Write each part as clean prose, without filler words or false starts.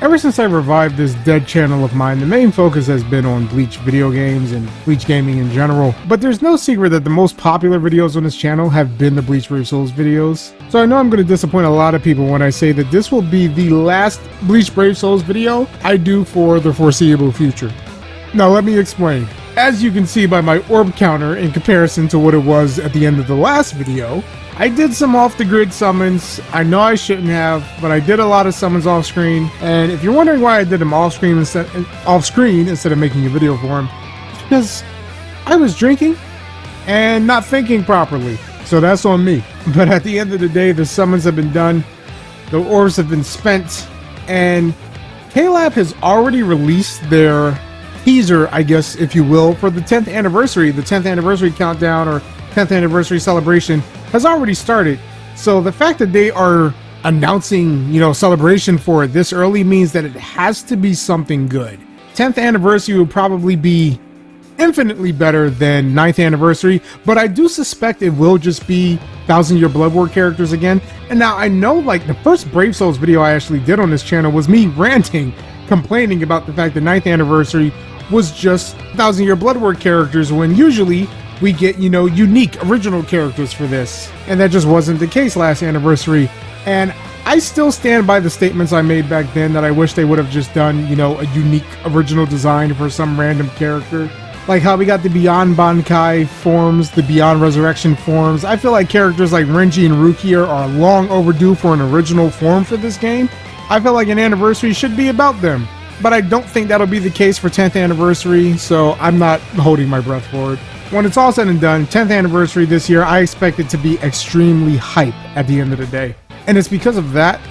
Ever since I revived this dead channel of mine, the main focus has been on Bleach video games and Bleach gaming in general, but there's no secret that the most popular videos on this channel have been the Bleach Brave Souls videos. So I know I'm going to disappoint a lot of people when I say that this will be the last Bleach Brave Souls video I do for the foreseeable future. Now let me explain. As you can see by my orb counter in comparison to what it was at the end of the last video, I did some off-the-grid summons. I know I shouldn't have, but I did a lot of summons off-screen. And if you're wondering why I did them off-screen instead of making a video for them, it's because I was drinking and not thinking properly. So that's on me. But at the end of the day, the summons have been done, the orbs have been spent, and 𝐞𝐫 has already released their teaser, I guess, if you will, for the 10th anniversary. The 10th anniversary countdown or 10th anniversary celebration has already started. So the fact that they are announcing, celebration for it this early means that it has to be something good. 10th anniversary will probably be infinitely better than 9th anniversary, but I do suspect it will just be 1000 Year Blood War characters again. And now I know, like, the first Brave Souls video I actually did on this channel was me ranting, complaining about the fact that 9th anniversary was just 1000 Year Blood War characters, when usually we get, unique original characters for this. And that just wasn't the case last anniversary. And I still stand by the statements I made back then that I wish they would have just done, a unique original design for some random character. Like how we got the Beyond Bankai forms, the Beyond Resurrection forms. I feel like characters like Renji and Rukia are long overdue for an original form for this game. I feel like an anniversary should be about them. But I don't think that'll be the case for 10th anniversary, so I'm not holding my breath for it. When it's all said and done, 10th anniversary this year, I expect it to be extremely hype at the end of the day. And it's because of that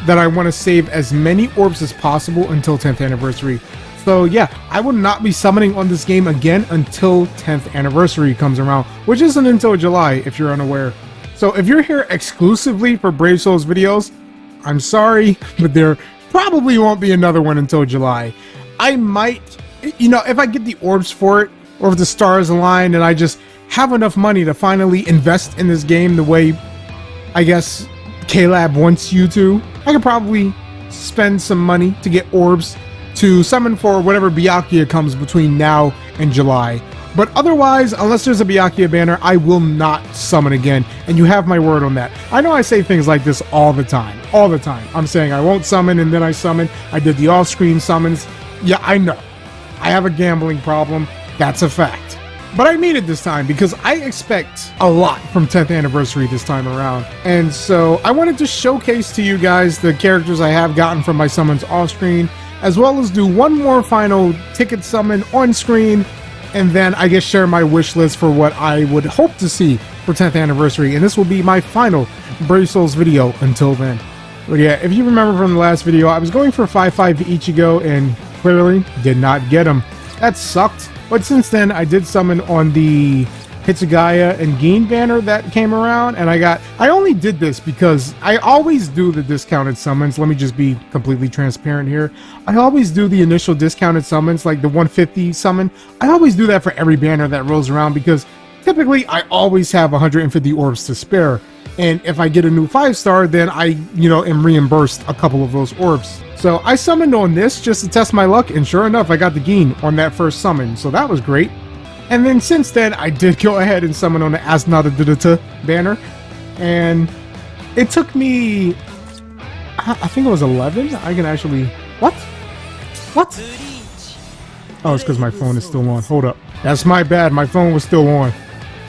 I want to save as many orbs as possible until 10th anniversary. So yeah, I will not be summoning on this game again until 10th anniversary comes around, which isn't until July if you're unaware. So if you're here exclusively for Brave Souls videos, I'm sorry, but there probably won't be another one until July. I might, if I get the orbs for it, or if the stars align and I just have enough money to finally invest in this game the way I guess 𝐞𝐫 wants you to, I could probably spend some money to get orbs to summon for whatever Byakuya comes between now and July. But otherwise, unless there's a Byakuya banner, I will not summon again, and you have my word on that. I know I say things like this all the time. I'm saying I won't summon and then I summon. I did the off-screen summons. Yeah, I know. I have a gambling problem. That's a fact. But I mean it this time because I expect a lot from 10th anniversary this time around. And so I wanted to showcase to you guys the characters I have gotten from my summons off screen, as well as do one more final ticket summon on screen, and then I guess share my wish list for what I would hope to see for 10th anniversary. And this will be my final Brave Souls video until then. But yeah, if you remember from the last video, I was going for 5-5 𝐼𝐽𝐬 and clearly did not get him. That sucked. But since then, I did summon on the 𝐒𝐥𝐬 and 𝐿 banner that came around, and I only did this because I always do the discounted summons. Let me just be completely transparent here. I always do the initial discounted summons, like the 150 summon. I always do that for every banner that rolls around because typically I always have 150 orbs to spare. And if I get a new 5-star, then I, am reimbursed a couple of those orbs. So I summoned on this just to test my luck, and sure enough, I got the 𝐿 on that first summon, so that was great. And then since then, I did go ahead and summon on the 𝐴𝐼𝐽𝐬𝐿 banner, and it took me, I think it was 11. I can actually, what? Oh, it's because my phone is still on. Hold up. That's my bad. My phone was still on.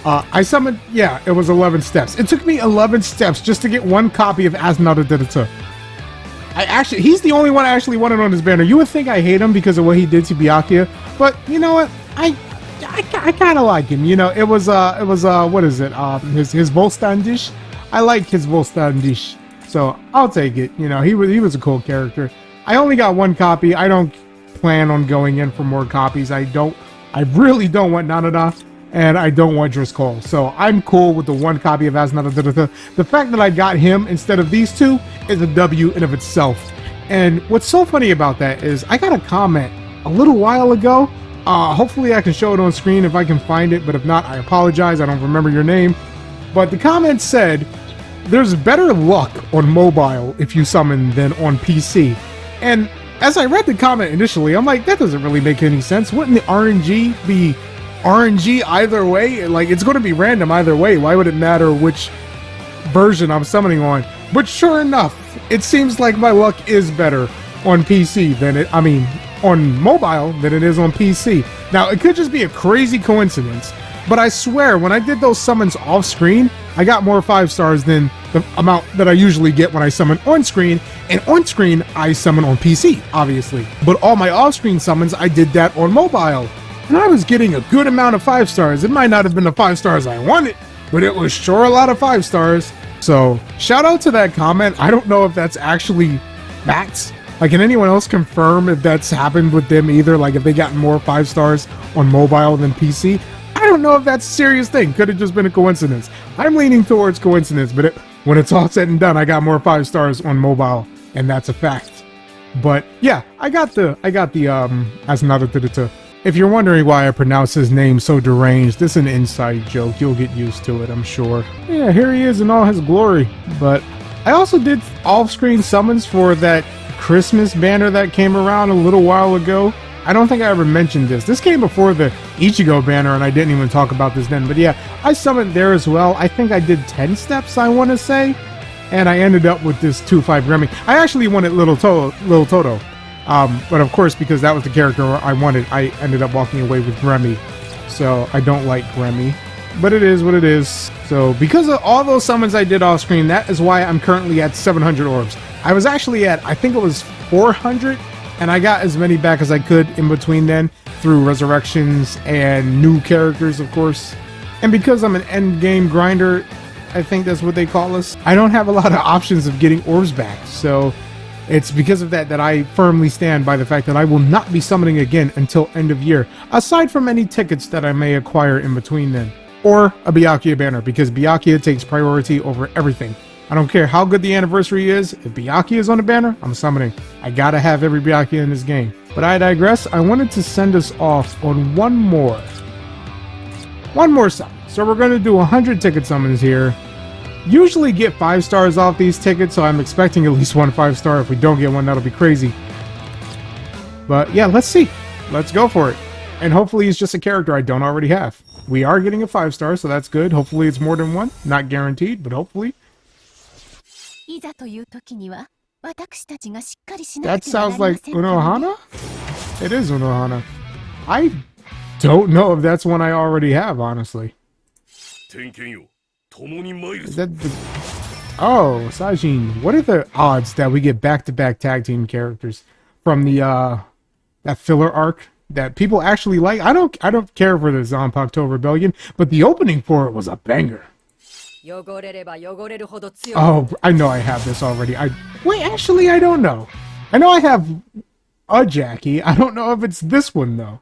I summoned, yeah, it was 11 steps. It took me 11 steps just to get one copy of 𝐴𝐼𝐽𝐬𝐿. He's the only one I actually wanted on his banner. You would think I hate him because of what he did to Byakuya, but you know what? I kind of like him. It was what is it? His Volstandish. I like his Volstandish, so I'll take it. He was a cool character. I only got one copy. I don't plan on going in for more copies. I really don't want Nanada, and I don't want Driscoll. So I'm cool with the one copy of 𝐴𝐼𝐽𝐬𝐿. The fact that I got him instead of these two is a W in of itself. And what's so funny about that is I got a comment a little while ago. Hopefully I can show it on screen if I can find it, but if not, I apologize. I don't remember your name. But the comment said, there's better luck on mobile if you summon than on PC. And as I read the comment initially, I'm like, that doesn't really make any sense. Wouldn't the RNG be RNG either way? Like, it's going to be random either way. Why would it matter which version I'm summoning on? But sure enough, it seems like my luck is better on PC than on mobile than it is on PC. Now, it could just be a crazy coincidence, but I swear when I did those summons off screen, I got more 5 stars than the amount that I usually get when I summon on screen. And on screen, I summon on PC, obviously. But all my off-screen summons, I did that on mobile. And I was getting a good amount of 5 stars. It might not have been the 5 stars I wanted, but it was sure a lot of 5 stars. So, shout out to that comment. I don't know if that's actually facts. Like, can anyone else confirm if that's happened with them either? Like, if they got more 5 stars on mobile than PC? I don't know if that's a serious thing. Could have just been a coincidence. I'm leaning towards coincidence, but when it's all said and done, I got more 5 stars on mobile, and that's a fact. But yeah, I got the as another to. If you're wondering why I pronounce his name so deranged, this is an inside joke. You'll get used to it, I'm sure. Yeah, here he is in all his glory. But I also did off-screen summons for that Christmas banner that came around a little while ago. I don't think I ever mentioned this. This came before the 𝐒𝐥𝐬𝐞𝐫𝐞 banner, and I didn't even talk about this then. But yeah, I summoned there as well. I think I did 10 steps, I want to say. And I ended up with this 2-5 Gremmy. I actually wanted Little Toto. But of course, because that was the character I wanted, I ended up walking away with Gremmy. So I don't like Gremmy. But it is what it is. So because of all those summons I did off screen, that is why I'm currently at 700 orbs. I was actually at, I think it was 400. And I got as many back as I could in between then through resurrections and new characters, of course. And because I'm an end game grinder, I think that's what they call us, I don't have a lot of options of getting orbs back. So it's because of that that I firmly stand by the fact that I will not be summoning again until end of year, aside from any tickets that I may acquire in between then. Or a Byakuya banner, because Byakuya takes priority over everything. I don't care how good the anniversary is, if Byakuya is on the banner, I'm summoning. I gotta have every Byakuya in this game. But I digress. I wanted to send us off on one more summon. So we're gonna do 100 ticket summons here. Usually get 5 stars off these tickets, so I'm expecting at least 1 5-star. If we don't get one, that'll be crazy. But yeah, let's see. Let's go for it. And hopefully it's just a character I don't already have. We are getting a 5-star, so that's good. Hopefully it's more than one. Not guaranteed, but hopefully. That sounds like Unohana? It is Unohana. I don't know if that's one I already have, honestly. Is that the... Oh, 𝐒𝐨𝐮. What are the odds that we get back-to-back tag team characters from the that filler arc that people actually like? I don't care for the Zanpakuto Rebellion, but the opening for it was a banger. Oh, I know I have this already. Wait, actually, I don't know. I know I have a Jackie. I don't know if it's this one, though.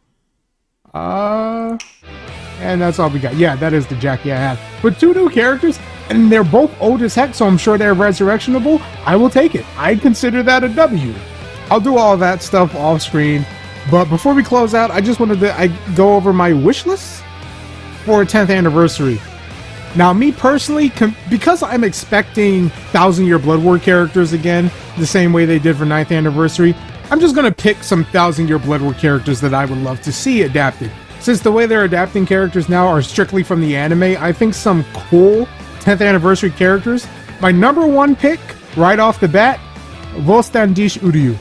And that's all we got. Yeah, that is the Jackie I have. But 2 new characters, and they're both old as heck, so I'm sure they're resurrectionable. I will take it. I consider that a W. I'll do all that stuff off screen. But before we close out, I just wanted to go over my wish list for a 10th anniversary. Now, me personally, because I'm expecting 1000-Year Blood War characters again, the same way they did for 9th anniversary, I'm just going to pick some 1000-Year Blood War characters that I would love to see adapted. Since the way they're adapting characters now are strictly from the anime, I think some cool 10th anniversary characters. My number 1 pick, right off the bat, 𝐿𝐴𝐷𝐷𝐻 𝐼𝐸𝐽.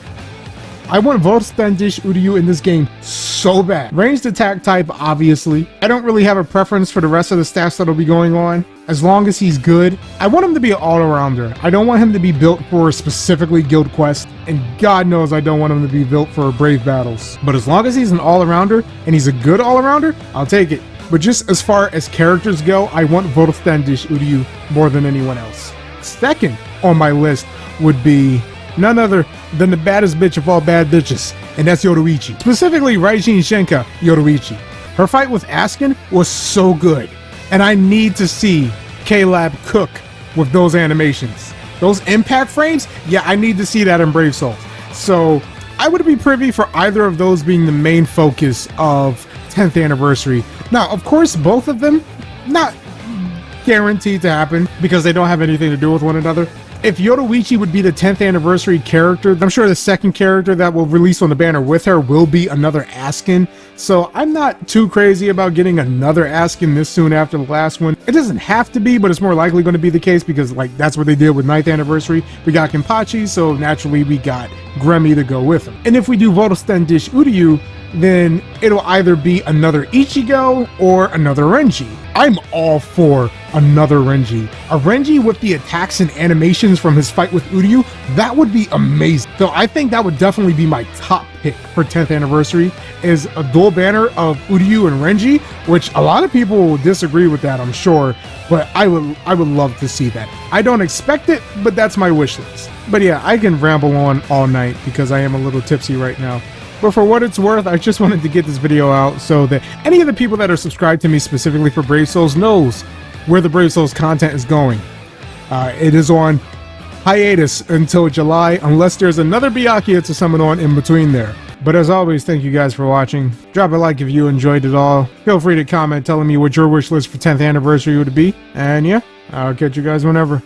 I want 𝐿𝐴𝐷𝐷𝐻 𝐼𝐸𝐽 in this game so bad. Ranged attack type, obviously. I don't really have a preference for the rest of the stats that'll be going on, as long as he's good. I want him to be an all-arounder. I don't want him to be built for specifically Guild Quest, and God knows I don't want him to be built for Brave Battles. But as long as he's an all-arounder, and he's a good all-arounder, I'll take it. But just as far as characters go, I want 𝐿𝐴𝐷𝐷𝐻 𝐼𝐸𝐽 more than anyone else. Second on my list would be none other than the baddest bitch of all bad bitches, and that's Yoruichi. Specifically, Raijin Shenka Yoruichi. Her fight with Askin was so good, and I need to see K-Lab cook with those animations. Those impact frames, yeah, I need to see that in Brave Souls. So I would be privy for either of those being the main focus of 10th anniversary. Now, of course, both of them, not guaranteed to happen because they don't have anything to do with one another, If Yoruichi would be the 10th anniversary character, I'm sure the second character that will release on the banner with her will be another Askin. So I'm not too crazy about getting another Askin this soon after the last one. It doesn't have to be, but it's more likely going to be the case because like that's what they did with 9th anniversary. We got Kenpachi, so naturally we got Gremmy to go with him. And if we do Vodostendish Uryu, then it'll either be another Ichigo or another Renji. I'm all for another Renji. A Renji with the attacks and animations from his fight with Uryu, that would be amazing. So I think that would definitely be my top pick for 10th anniversary, is a dual banner of Uryu and Renji, which a lot of people will disagree with that, I'm sure, but I would love to see that. I don't expect it, but that's my wish list. But yeah, I can ramble on all night because I am a little tipsy right now. But for what it's worth, I just wanted to get this video out so that any of the people that are subscribed to me specifically for Brave Souls knows where the Brave Souls content is going. It is on hiatus until July, unless there's another Byakuya to summon on in between there. But as always, thank you guys for watching. Drop a like if you enjoyed it all. Feel free to comment telling me what your wish list for 10th anniversary would be. And yeah, I'll catch you guys whenever.